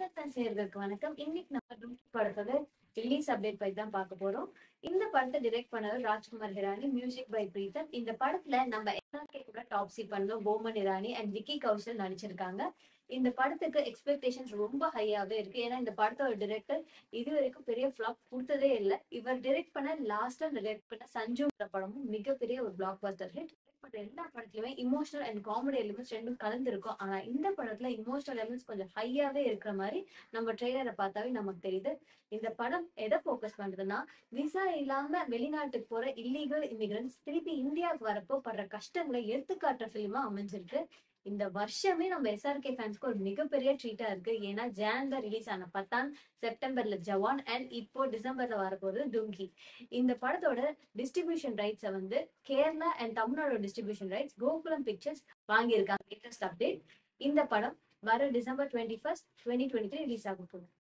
நேயர்களுக்கு வணக்கம். இன்னைக்கு நம்ம டும்கி படத்தோட ரிலீஸ் அப்டேட் பத்தி தான் பார்க்க போறோம். இந்த படத்தை டைரக்ட் பண்ணவர் ராஜ்குமார் ஹிரானி, மியூசிக் பை பிரீத்தம். இந்த படத்துல நம்ம எல்லாருக்கே கூட டாப்ஸி பண்ணோம் போமன் இரானி அண்ட் விக்கி கௌஷல் நடிச்சிருக்காங்க. இந்த படத்துக்கு எக்ஸ்பெக்டேஷன்ஸ் ரொம்ப ஹையாவே இருக்கு. ஏன்னா இந்த படத்தோட டிரெக்டர் இது வரைக்கும் பெரிய ஃபிளாப் கொடுத்ததே இல்லை. இவர் டைரக்ட் பண்ண லாஸ்டா டைரக்ட் பண்ண சஞ்சு படமும் மிகப்பெரிய ஒரு பிளாக் பஸ்டர் ஹிட். எல்லா படத்துலயுமே இமோஷனல் அண்ட் காமெடி எலிமெண்ட்ஸ் ரெண்டும் கலந்துருக்கும். ஆனா இந்த படத்துல இமோஷனல் எலிமெண்ட்ஸ் கொஞ்சம் ஹையாவே இருக்கிற மாதிரி நம்ம ட்ரெய்லரை பார்த்தாவே நமக்கு தெரியுது. இந்த படம் எதை ஃபோக்கஸ் பண்றதுன்னா, விசா இல்லாம வெளிநாட்டுக்கு போற இல்லீகல் இமிகிரன்ட்ஸ் திருப்பி இந்தியாவுக்கு வரப்போ படுற கஷ்டங்களை எடுத்துக்காட்டுற ஃபிலிமா அமைஞ்சிருக்கு. இந்த வருஷமே நம்ம எஸ்ஆர்கே ஃபேன்ஸ்க்கு ஒரு மிகப்பெரிய ட்ரீட்டா இருக்கு. ஏன்னா ஜான்ல ரிலீஸ் ஆன பத்தான், செப்டம்பர்ல ஜவான் அண்ட் இப்போ டிசம்பர்ல வரப்போகுது டும்கி. இந்த படத்தோட டிஸ்ட்ரிபியூஷன் ரைட்ஸை Kerala and Tamil Nadu distribution rights Gokulam pictures வாங்கியிருக்காங்க. Latest update. இந்த படம் வர டிசம்பர் 21, 2023 ரிலீஸ் ஆக போகுது.